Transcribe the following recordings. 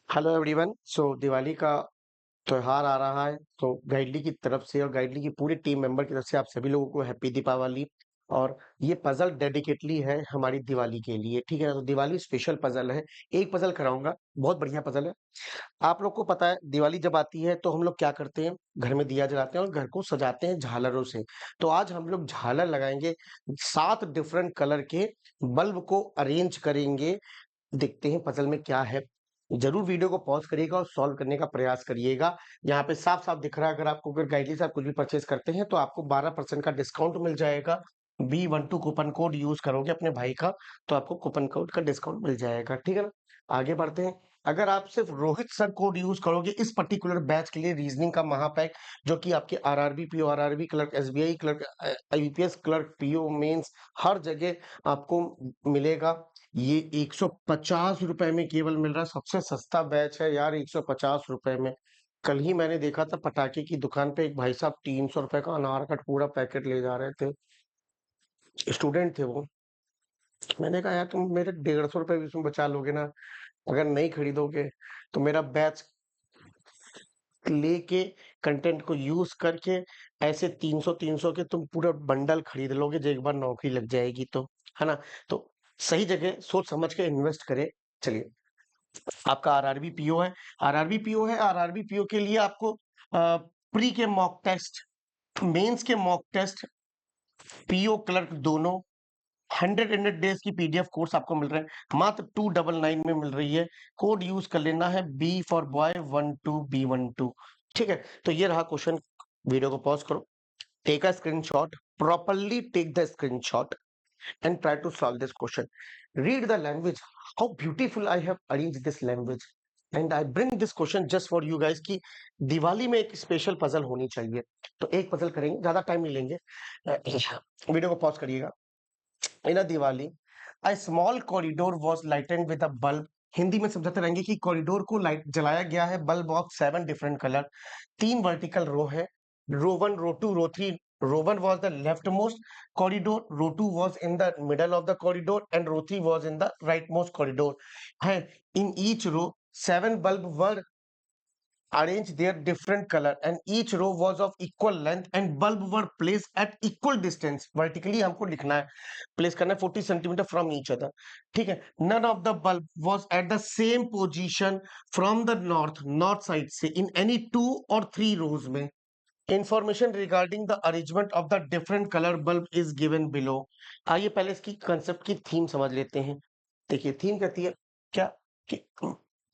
Hello everyone. Diwali का त्योहार आ रहा है, तो गाइडली की तरफ से और गाइडली की पूरी टीम मेंबर की तरफ से आप सभी लोगों को हैप्पी दीपावली। और ये पजल डेडिकेटली है हमारी दिवाली के लिए, ठीक है ना। तो दिवाली स्पेशल पजल है। एक पजल कराऊंगा, बहुत बढ़िया पजल है। आप लोग को पता है दिवाली जब आती है तो हम लोग क्या करते हैं, घर में दिया जलाते हैं और घर को सजाते हैं झालरों से। तो आज हम लोग झालर लगाएंगे, 7 डिफरेंट कलर के बल्ब को अरेंज करेंगे। देखते हैं पजल में क्या है। जरूर वीडियो को पॉज करिएगा और सॉल्व करने का प्रयास करिएगा। यहाँ पे साफ साफ दिख रहा है, अगर आपको अगर गाइडली से आप कुछ भी परचेज करते हैं तो आपको 12% का डिस्काउंट मिल जाएगा। B12 कूपन कोड यूज करोगे अपने भाई का, तो आपको कूपन कोड का डिस्काउंट मिल जाएगा, ठीक है ना। आगे बढ़ते हैं। अगर आप सिर्फ रोहित सर कोड यूज करोगे इस पर्टिकुलर बैच के लिए, रीजनिंग का महापैक, जो कि आपके RRB PO, RRB clerk, SBI clerk, IBPS clerk, PO mains, हर जगह आपको मिलेगा। ये 150 रुपए में केवल मिल रहा है। सबसे सस्ता बैच है यार, 150 रुपए में। कल ही मैंने देखा था पटाखे की दुकान पे एक भाई साहब 300 रुपए का अनार का पूरा पैकेट ले जा रहे थे। स्टूडेंट थे वो। मैंने कहा यार तुम मेरे 150 रुपए भी इसमें बचा लोगे ना, अगर नहीं खरीदोगे तो मेरा बैच लेके, कंटेंट को यूज करके, ऐसे 300 के तुम पूरा बंडल खरीद लोगे जो एक बार नौकरी लग जाएगी तो, है ना। तो सही जगह सोच समझ के इन्वेस्ट करे। चलिए, आपका आरआरबी पीओ है, आरआरबी पीओ है। आरआरबी पीओ के लिए आपको प्री के मॉक टेस्ट, मेंस के मॉक टेस्ट, पीओ क्लर्क दोनों, 100 डेज की पीडीएफ कोर्स आपको मिल रहे हैं मात्र 299 में मिल रही है। कोड यूज कर लेना है बी फॉर बॉय 12B12, ठीक है। तो ये रहा क्वेश्चन। वीडियो को पॉज करो, take a screenshot, properly take the screenshot and try to solve this question. Read the language. How beautiful I have arranged this language. And I bring this question just for you guys कि दिवाली में एक special puzzle होनी चाहिए। तो एक puzzle करेंगे, ज्यादा time नहीं लेंगे। वीडियो को पॉज करिएगा। In a Diwali, a small corridor was lighted with a bulb. Hindi में समझाते रहेंगे कि कॉरिडोर को लाइट जलाया गया है bulb of 7 different colour. 3 vertical row है, row 1, row 2, row 3। Row 1 was the leftmost corridor, ro 2 was in the middle of the corridor, and ro 3 was in the rightmost corridor. And in each row 7 bulbs were arranged their different color, and each row was of equal length, and bulb were placed at equal distance vertically। हमको लिखना है, place करना है 40 centimetre from each other, ठीक है। None of the bulb was at the same position from the north, north side से, in any 2 और 3 rows में। Information regarding the arrangement of the different colour bulb is given below. आइए पहले इसकी concept की theme समझ लेते हैं। देखिए थीम कहती है क्या, कि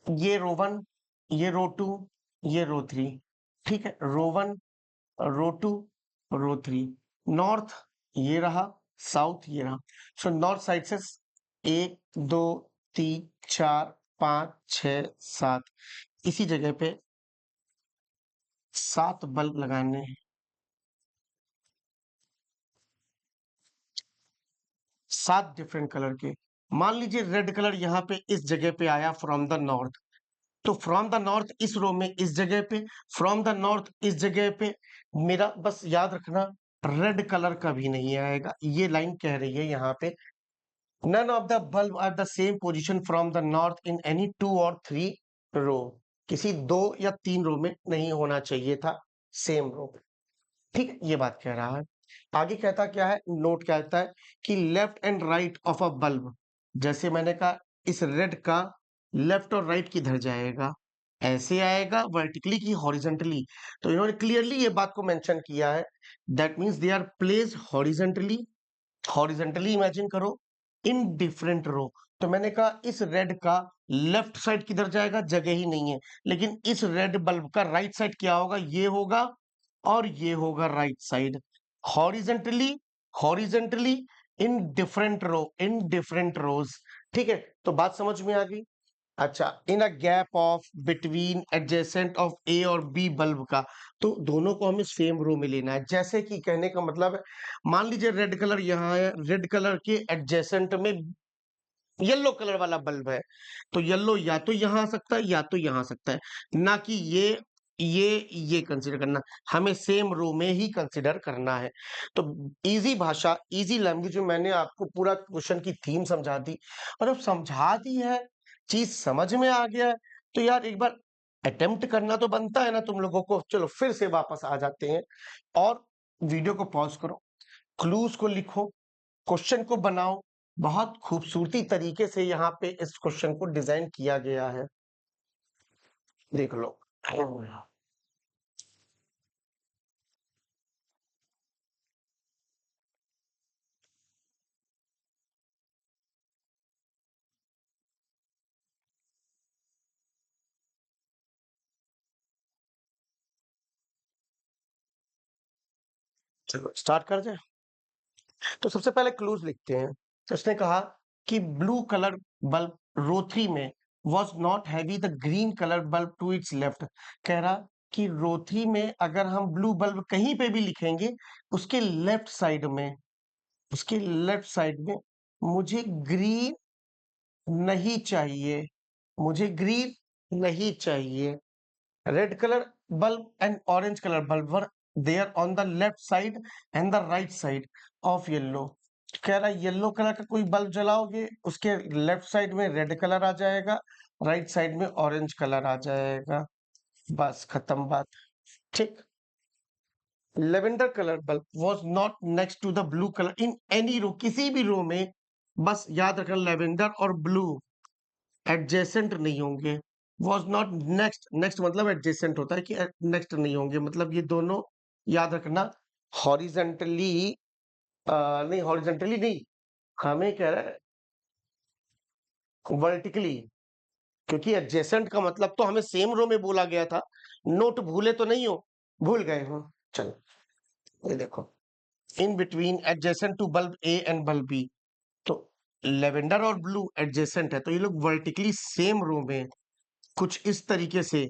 ये रो 1, ये रो 2, ये रो 3, ठीक है। रो 1, रो 2, रो 3। नॉर्थ ये रहा, साउथ ये रहा। सो नॉर्थ साइड से 1 2 3 4 5 6 7, इसी जगह पे 7 बल्ब लगाने हैं। 7 डिफरेंट कलर के। मान लीजिए रेड कलर यहाँ पे इस जगह पे आया फ्रॉम द नॉर्थ, तो फ्रॉम द नॉर्थ इस रो में इस जगह पे, फ्रॉम द नॉर्थ इस जगह पे। मेरा बस याद रखना, रेड कलर कभी नहीं आएगा। ये लाइन कह रही है यहाँ पे, none of the bulb are the same position from the north in any 2 और 3 रो। किसी 2 या 3 रो में नहीं होना चाहिए था सेम रो, ठीक है। ये बात कह रहा है। आगे कहता क्या है, नोट कहता है कि left and right of a bulb, जैसे मैंने कहा इस रेड का लेफ्ट और राइट किधर जाएगा, ऐसे आएगा वर्टिकली की हॉरिजेंटली। तो इन्होंने क्लियरली ये बात को मेंशन किया है, that means they are placed horizontally. Horizontally imagine करो, इन डिफरेंट रो। तो मैंने कहा इस रेड का लेफ्ट साइड किधर जाएगा, जगह ही नहीं है। लेकिन इस रेड बल्ब का राइट साइड क्या होगा, ये होगा और ये होगा right side. Horizontally, horizontally, in different row, in different rows, ठीक है। तो बात समझ में आ गई। अच्छा, in a gap of between adjacent of A और बी बल्ब का, तो दोनों को हमें सेम रो में लेना है। जैसे कि कहने का मतलब है, मान लीजिए रेड कलर यहाँ है, रेड कलर के एडजेसेंट में येलो कलर वाला बल्ब है, तो येलो या तो यहाँ आ सकता है या तो यहाँ आ सकता है, ना कि ये कंसीडर करना। हमें सेम रो में ही कंसीडर करना है। तो इजी भाषा, इजी लैंग्वेज में मैंने आपको पूरा क्वेश्चन की थीम समझा दी। और अब समझा दी है, चीज समझ में आ गया है, तो यार एक बार अटेम्प्ट करना तो बनता है ना तुम लोगों को। चलो फिर से वापस आ जाते हैं और वीडियो को पॉज करो, क्लूज को लिखो, क्वेश्चन को बनाओ। बहुत खूबसूरती तरीके से यहाँ पे इस क्वेश्चन को डिजाइन किया गया है, देख लो। चलो स्टार्ट कर जाए। तो सबसे पहले क्लूज लिखते हैं। तो उसने कहा कि ब्लू कलर बल्ब रो 3 में was not heavy the green colour bulb to its left. कह रहा कि रो 3 में अगर हम ब्लू बल्ब कहीं पे भी लिखेंगे, उसके लेफ्ट साइड में, उसके लेफ्ट साइड में मुझे ग्रीन नहीं चाहिए, मुझे ग्रीन नहीं चाहिए। Red colour bulb and orange color bulb were there on the left side and the right side of yellow। कह रहा है येलो कलर का कोई बल्ब जलाओगे, उसके लेफ्ट साइड में रेड कलर आ जाएगा, राइट साइड में ऑरेंज कलर आ जाएगा। बस खत्म बात। ठीक। Lavender colour bulb was not next to the blue colour in any row, किसी भी रो में। बस याद रखना लेवेंडर और ब्लू एडजेसेंट नहीं होंगे। वॉज नॉट नेक्स्ट, नेक्स्ट मतलब एडजेसेंट होता है कि नेक्स्ट नहीं होंगे, मतलब ये दोनों याद रखना। हॉरिजेंटली नहीं, हॉरिजेंटली नहीं, हमें कह रहा है वर्टिकली, क्योंकि एडजेसेंट का मतलब तो हमें सेम रो में बोला गया था। नोट भूले तो नहीं हो, भूल गए हो। चलो ये देखो, in between adjacent to bulb A and bulb B. तो लेवेंडर और ब्लू एडजेसेंट है, तो ये लोग वर्टिकली सेम रो में कुछ इस तरीके से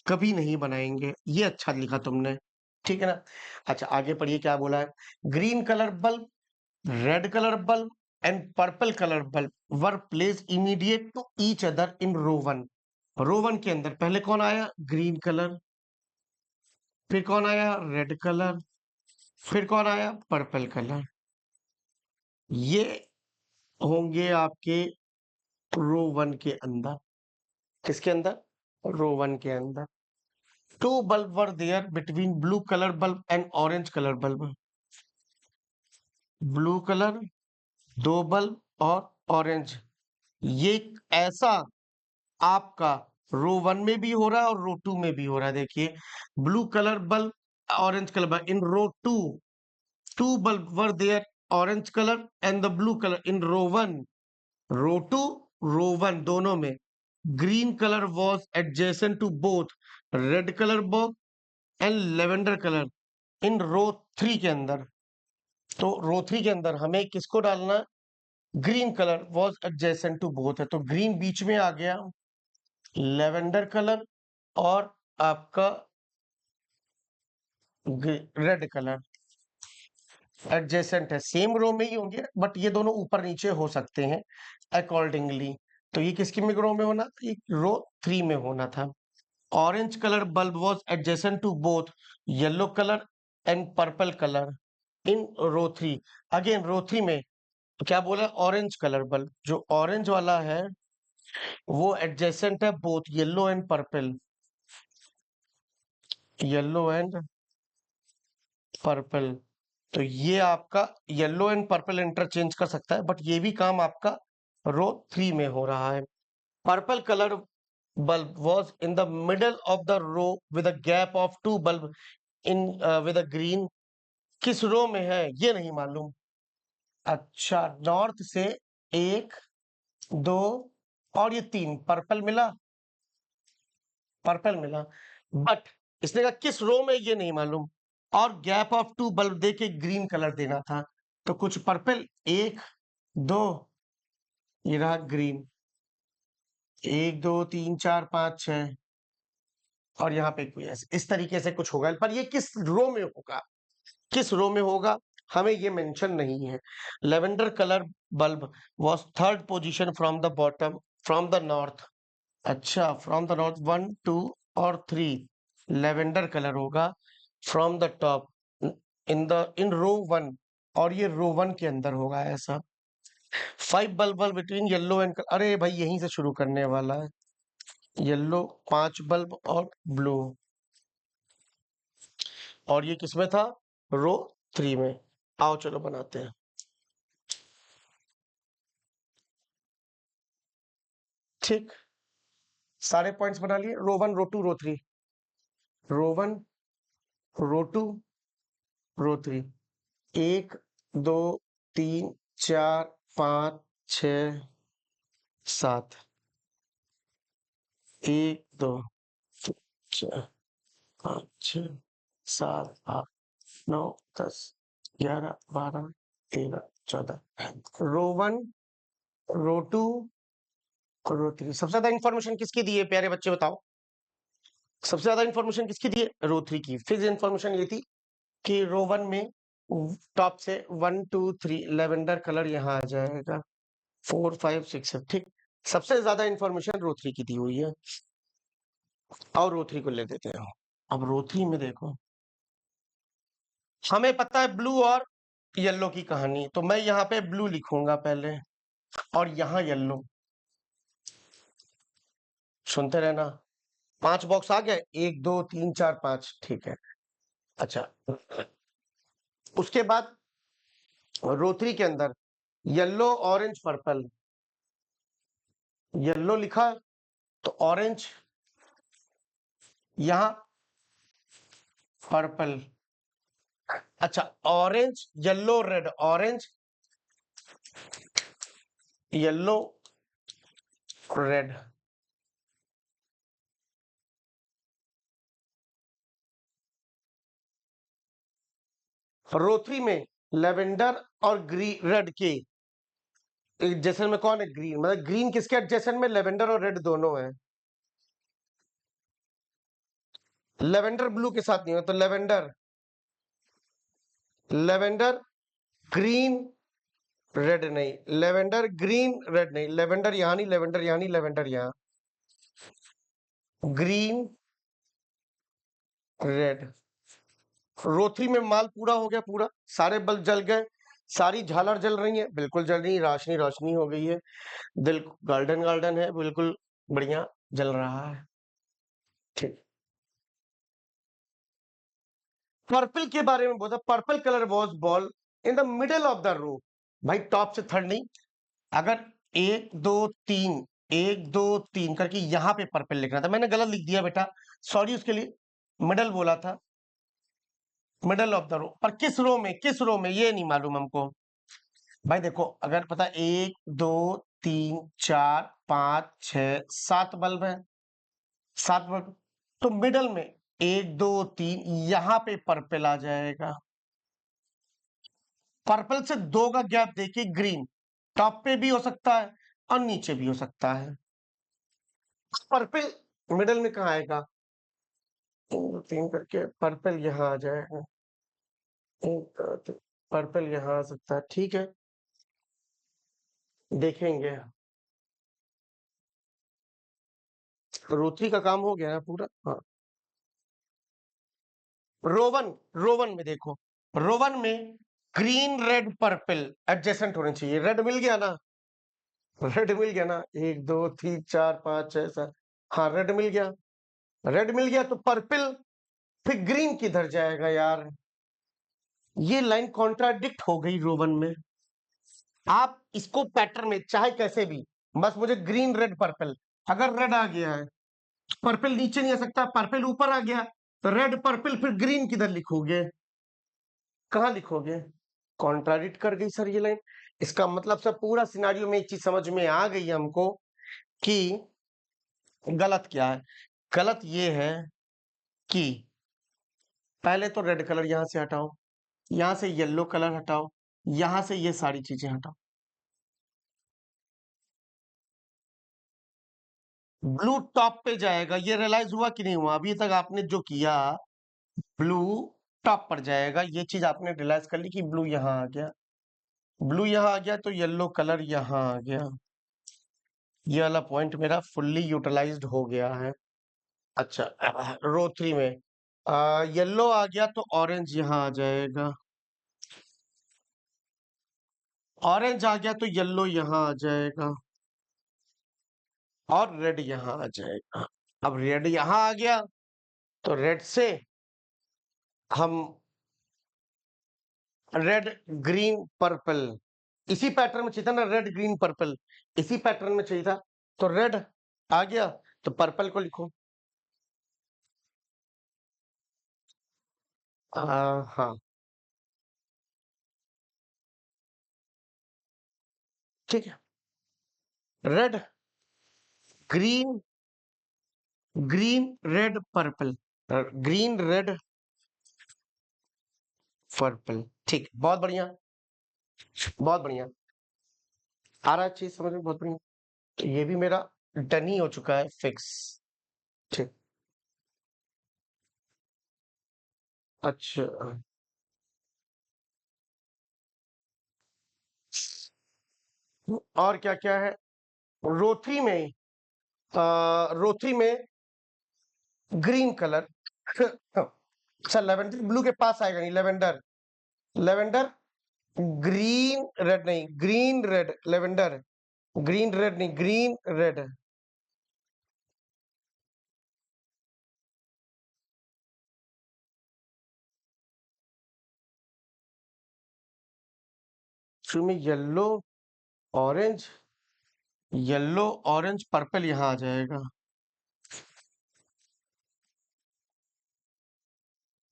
कभी नहीं बनाएंगे। ये अच्छा लिखा तुमने, ठीक है ना। अच्छा आगे पढ़िए क्या बोला है। Green colour bulb, red colour bulb and purple colour bulb were place immediate to each other in row 1। Row 1 के अंदर पहले कौन आया, ग्रीन कलर, फिर कौन आया, रेड कलर, फिर कौन आया, पर्पल कलर। ये होंगे आपके रो 1 के अंदर। किसके अंदर, रो 1 के अंदर। Two bulb were there between blue colour bulb and orange colour bulb. Blue colour, दो बल्ब और ऑरेंज। ये ऐसा आपका रो 1 में भी हो रहा है और रो 2 में भी हो रहा है। देखिए, blue colour bulb, orange colour bulb in row 2, two bulb were there, orange colour and the blue colour in row 1। Row 2, row 1 दोनों में green colour was adjacent to both red colour bulb and lavender colour in row 3 के अंदर। तो रो 3 के अंदर हमें किसको डालना, green colour was adjacent to both है, तो ग्रीन बीच में आ गया, लेवेंडर कलर और आपका रेड कलर एडजेसेंट है, सेम रो में ही होंगे, बट ये दोनों ऊपर नीचे हो सकते हैं अकॉर्डिंगली। तो ये किसकी में रो में होना था, ये रो 3 में होना था। Orange colour bulb was adjacent to both yellow colour and purple colour in row 3। Again row 3 में तो क्या बोला, ऑरेंज कलर बल्ब, जो ऑरेंज वाला है वो एडजेसेंट है both yellow and purple, yellow and purple. तो ये आपका येलो एंड पर्पल इंटरचेंज कर सकता है, बट ये भी काम आपका रो 3 में हो रहा है। Purple colour bulb was in the middle of the row with a gap of two bulb in with a green। किस रो में है ये नहीं मालूम। अच्छा, नॉर्थ से एक, दो और ये तीन पर्पल मिला, पर्पल मिला, बट इसने कहा किस रो में ये नहीं मालूम, और गैप ऑफ टू बल्ब दे के ग्रीन कलर देना था। तो कुछ पर्पल, एक, दो, ये रहा ग्रीन, एक, दो, तीन, चार, पांच, छह, और यहाँ पे कोई ऐसे इस तरीके से कुछ होगा, पर ये किस रो में होगा, किस रो में होगा हमें ये मेंशन नहीं है। Lavender colour bulb was third position from the bottom from the north. अच्छा, फ्रॉम द नॉर्थ 1 2 और 3 लेवेंडर कलर होगा from the top in row 1, और ये रो 1 के अंदर होगा ऐसा। 5 बल्ब बिटवीन येलो एंड, अरे भाई यहीं से शुरू करने वाला है। येलो 5 बल्ब और ब्लू, और ये किसमें था? रो 3 में। आओ चलो बनाते हैं। ठीक, सारे पॉइंट्स बना लिए, रो 1 रो 2 रो 3, रो 1 रो 2 रो 3, 1 2 3 4 5 6 7, 1 2 4 5 6 7 8 9 10 11 12 13 14, रो 1 रो 2 रो 3। सबसे ज्यादा इंफॉर्मेशन किसकी दी है प्यारे बच्चे, बताओ? सबसे ज्यादा इंफॉर्मेशन किसकी दी है? रो 3 की। फिक्स इंफॉर्मेशन ये थी कि रो 1 में टॉप से 1 2 3 लेवेंडर कलर यहाँ आ जाएगा, 4 5 6 7, ठीक। सबसे ज्यादा इंफॉर्मेशन रो 3 की दी हुई है, और रो 3 को ले देते हैं। अब रो 3 में देखो, हमें पता है ब्लू और येलो की कहानी, तो मैं यहाँ पे ब्लू लिखूंगा पहले, और यहाँ येलो। सुनते रहना, 5 बॉक्स आ गए, 1 2 3 4 5, ठीक है। अच्छा, उसके बाद रो 3 के अंदर येलो ऑरेंज पर्पल, येलो लिखा तो ऑरेंज यहां, पर्पल। अच्छा, orange yellow red, orange yellow red. Row 3 में लेवेंडर और ग्रीन रेड के एडजेसेंट में कौन है? ग्रीन। मतलब ग्रीन किसके एडजेसेंट में? लेवेंडर और रेड दोनों है। लेवेंडर ब्लू के साथ नहीं हो, तो लेवेंडर लेवेंडर ग्रीन रेड नहीं, लेवेंडर ग्रीन रेड नहीं, लेवेंडर यहां नहीं, लेवेंडर यहां नहीं, लेवेंडर यहां, ग्रीन रेड। रो 3 में माल पूरा हो गया, पूरा सारे बल्ब जल गए, सारी झालर जल रही है, बिल्कुल जल रही, रोशनी रोशनी हो गई है, दिल गार्डन गार्डन है, बिल्कुल बढ़िया जल रहा है, ठीक। पर्पल के बारे में बोला, purple colour was ball in the middle of the row. भाई टॉप से थर्ड नहीं, अगर 1 2 3 1 2 3 करके यहां पे पर्पल लिखना था, मैंने गलत लिख दिया बेटा, सॉरी उसके लिए। मिडल बोला था, मिडल ऑफ द रो, पर किस रो में, किस रो में ये नहीं मालूम हमको। भाई देखो, अगर पता 1 2 3 4 5 6 7 बल्ब है, 7 बल्ब, तो मिडल में 1 2 3 यहां पे पर्पल आ जाएगा, पर्पल से 2 का गैप देखिए, ग्रीन टॉप पे भी हो सकता है और नीचे भी हो सकता है। पर्पल मिडल में कहाँ आएगा? 1 2 3 करके पर्पल यहाँ आ जाएगा, 1 2 3, पर्पल यहाँ आ सकता है, ठीक है, देखेंगे। रोटरी का काम हो गया है पूरा, हाँ। रोवन, रोवन में देखो, रोवन में ग्रीन रेड पर्पल एडजेसेंट होने चाहिए, रेड मिल गया ना, रेड मिल गया ना, 1 2 3 4 5 6 7, हाँ रेड मिल गया, रेड मिल गया, तो पर्पल फिर ग्रीन किधर जाएगा यार? ये लाइन कॉन्ट्राडिक्ट हो गई रोवन में। आप इसको पैटर्न में चाहे कैसे भी, बस मुझे ग्रीन रेड पर्पल, अगर रेड आ गया है, पर्पल नीचे नहीं आ सकता, पर्पल ऊपर आ गया, तो रेड पर्पल फिर ग्रीन किधर लिखोगे? कहाँ लिखोगे? कॉन्ट्राडिक्ट कर गई सर ये लाइन। इसका मतलब सर पूरा सिनारियो में एक चीज समझ में आ गई हमको कि गलत क्या है। गलत ये है कि पहले तो रेड कलर यहां से हटाओ, यहां से येलो कलर हटाओ, यहां से ये सारी चीजें हटाओ, ब्लू टॉप पे जाएगा। ये रियलाइज हुआ कि नहीं हुआ अभी तक आपने जो किया? ब्लू टॉप पर जाएगा, ये चीज आपने रियलाइज कर ली कि ब्लू यहां आ गया, ब्लू यहां आ गया, तो येलो कलर यहां आ गया, ये वाला पॉइंट मेरा फुल्ली यूटिलाइज्ड हो गया है। अच्छा, रो 3 में येलो आ गया, तो ऑरेंज यहां आ जाएगा, ऑरेंज आ गया तो येलो यहां आ जाएगा, और रेड यहां आ जाएगा। अब रेड यहां आ गया तो रेड से हम रेड ग्रीन पर्पल, इसी पैटर्न में चाहिए था ना, रेड ग्रीन पर्पल, इसी पैटर्न में चाहिए था। तो रेड आ गया तो पर्पल को लिखो। हाँ, ठीक है। Red green, green red purple, green red purple, ठीक, बहुत बढ़िया, बहुत बढ़िया। आ रहा है चीज समझ में, बहुत बढ़िया। तो ये भी मेरा डन ही हो चुका है, फिक्स। ठीक। अच्छा, और क्या क्या है रोथरी में? रोथरी में ग्रीन कलर। अच्छा, लेवेंडर ब्लू के पास आएगा नहीं, लेवेंडर, लेवेंडर ग्रीन रेड नहीं, green red lavender, green red नहीं, ग्रीन रेड। शुरू में yellow orange, yellow orange purple यहां आ जाएगा।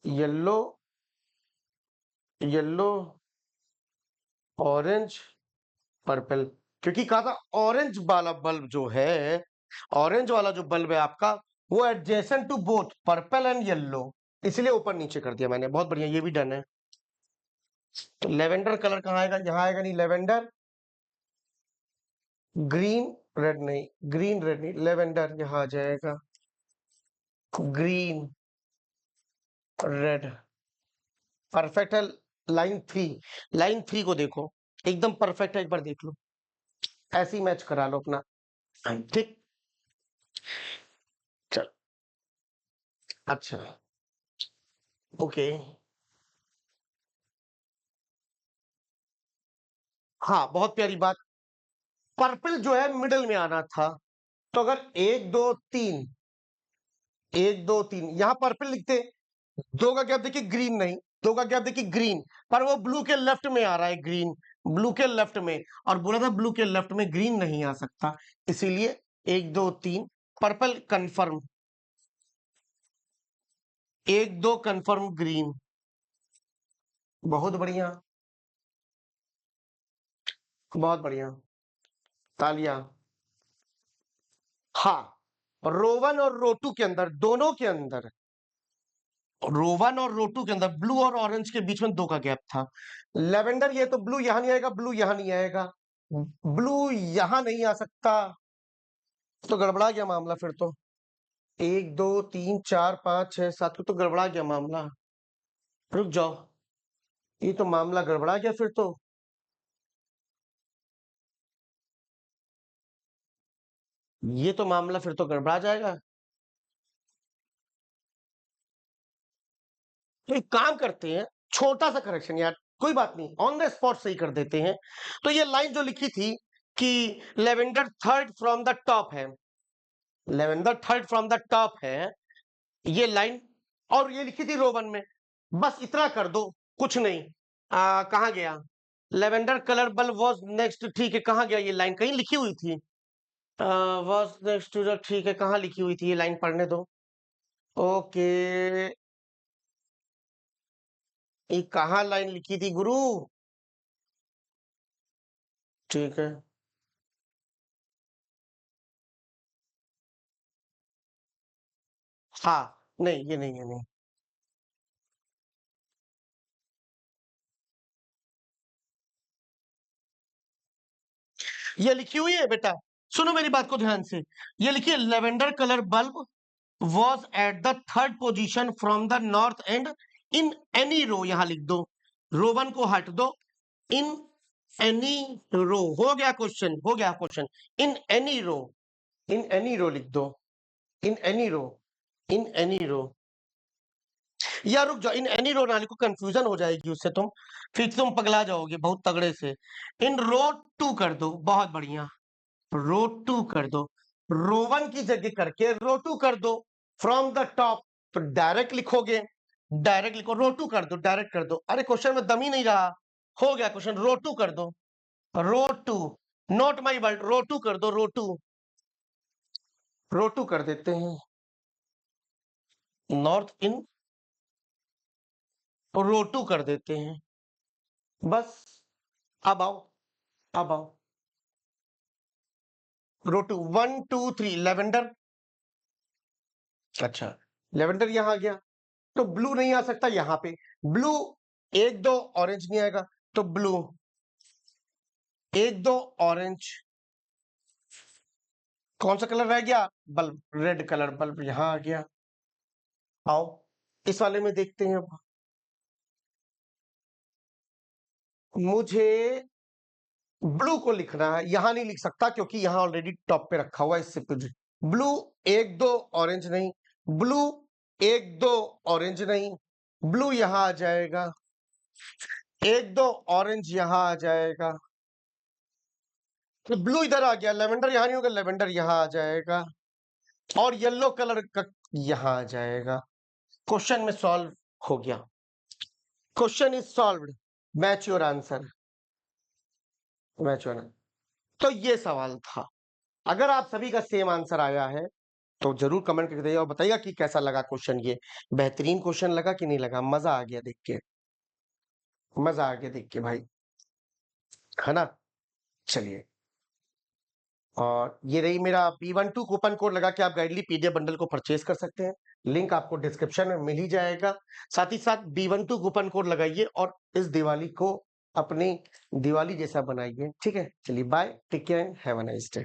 येलो, येलो ऑरेंज पर्पल, क्योंकि कहा था ऑरेंज वाला बल्ब जो है, ऑरेंज वाला जो बल्ब है आपका, वो adjacent to both purple and yellow, इसलिए ऊपर नीचे कर दिया मैंने। बहुत बढ़िया, ये भी डन है। तो लेवेंडर कलर कहाँ आएगा? यहाँ आएगा नहीं, लेवेंडर ग्रीन रेड नहीं, ग्रीन रेड नहीं, लेवेंडर यहाँ आ जाएगा, ग्रीन रेड, परफेक्ट है। लाइन थ्री, लाइन थ्री को देखो, एकदम परफेक्ट है, एक बार देख लो, ऐसे ही मैच करा लो अपना। ठीक, चल, अच्छा, ओके। हाँ, बहुत प्यारी बात। पर्पल जो है मिडल में आना था, तो अगर एक दो तीन, एक दो तीन यहां पर्पल लिखते, दो का गैप देखिए, ग्रीन नहीं, दो का गैप देखिए, ग्रीन, पर वो ब्लू के लेफ्ट में आ रहा है, ग्रीन ब्लू के लेफ्ट में, और बोला था ब्लू के लेफ्ट में ग्रीन नहीं आ सकता, इसीलिए एक दो तीन पर्पल कंफर्म, एक दो कंफर्म ग्रीन। बहुत बढ़िया, बहुत बढ़िया, तालियां। हाँ, रो 1 और रो 2 के अंदर, दोनों के अंदर, रो 1 और रो 2 के अंदर ब्लू और ऑरेंज के बीच में दो का गैप था। लेवेंडर, ये तो ब्लू यहां नहीं आएगा, ब्लू यहां नहीं आएगा, ब्लू यहां नहीं आ सकता, तो गड़बड़ा गया मामला फिर तो। एक दो तीन चार पांच छह सात, तो गड़बड़ा गया मामला। रुक जाओ, ये तो मामला गड़बड़ा गया फिर तो। ये तो मामला फिर तो गड़बड़ा जाएगा। तो एक काम करते हैं, छोटा सा करेक्शन यार, कोई बात नहीं, ऑन द स्पॉट सही कर देते हैं। तो ये लाइन जो लिखी थी कि lavender third from the top है, lavender third from the top है, ये लाइन, और ये लिखी थी रो 1 में, बस इतना कर दो, कुछ नहीं। कहाँ गया? Lavender colour bulb was next, ठीक है, कहाँ गया? ये लाइन कहीं लिखी हुई थी, वॉज नेक्स्ट टू द, ठीक है, कहाँ लिखी हुई थी ये लाइन, पढ़ने दो। ओके, ये कहाँ लाइन लिखी थी गुरु? ठीक है, हाँ, नहीं ये नहीं, ये नहीं, ये लिखी हुई है बेटा, सुनो मेरी बात को ध्यान से। ये लिखिए, lavender colour bulb was at the third position from the north and in any row, यहां लिख दो, रो 1 को हट दो, इन एनी रो, हो गया क्वेश्चन, हो गया question, in any row, in any row लिख दो, इन एनी रो, इन एनी रो, या रुक जाओ, इन एनी रो ना लिखो, कंफ्यूजन हो जाएगी उससे, तुम फिर तुम पगला जाओगे बहुत तगड़े से। इन रो 2 कर दो, बहुत बढ़िया, रो 2 कर दो, रो वन की जगह करके रो टू कर दो फ्रॉम द टॉप। तो डायरेक्ट लिखोगे, डायरेक्ट लिखो, रो टू कर दो, डायरेक्ट कर दो। अरे क्वेश्चन में दम ही नहीं रहा, हो गया क्वेश्चन, रो टू कर दो, row two, not my word, row two कर दो, रो टू, रो टू कर देते हैं, नॉर्थ इन रो टू कर देते हैं, बस। अब आओ, अब आओ, रो टू, 1 2 3 लेवेंडर। अच्छा, लेवेंडर यहां आ गया, तो ब्लू नहीं आ सकता यहां पे, ब्लू, 1 2 ऑरेंज नहीं आएगा, तो ब्लू, 1 2 ऑरेंज, कौन सा कलर रह गया, बल्ब, रेड कलर, बल्ब यहां आ गया। आओ इस वाले में देखते हैं अब। मुझे ब्लू को लिखना है, यहां नहीं लिख सकता क्योंकि यहां ऑलरेडी टॉप पे रखा हुआ है, इससे कुछ ब्लू, 1 2 ऑरेंज नहीं, ब्लू, 1 2 ऑरेंज नहीं, ब्लू यहां आ जाएगा, 1 2 ऑरेंज यहां आ जाएगा, तो ब्लू इधर आ गया, लेवेंडर यहां नहीं होगा, लेवेंडर यहां आ जाएगा, और येलो कलर का यहां आ जाएगा। क्वेश्चन में सॉल्व हो गया, question is solved, match your answer, match your. तो ये सवाल था। अगर आप सभी का सेम आंसर आया है तो जरूर कमेंट करके बताइए और बताइएगा कि कैसा लगा क्वेश्चन, ये बेहतरीन क्वेश्चन लगा कि नहीं लगा, मजा आ गया देख के, मजा आ गया देख के भाई, है ना। चलिए, और ये रही मेरा P12 कूपन कोड, लगा के आप गाइडली पीडीएफ बंडल को परचेज कर सकते हैं, लिंक आपको डिस्क्रिप्शन में मिल ही जाएगा। साथ ही साथ B12 कूपन कोड लगाइए और इस दिवाली को अपनी दिवाली जैसा बनाइए, ठीक है। चलिए bye, take care, have a nice day.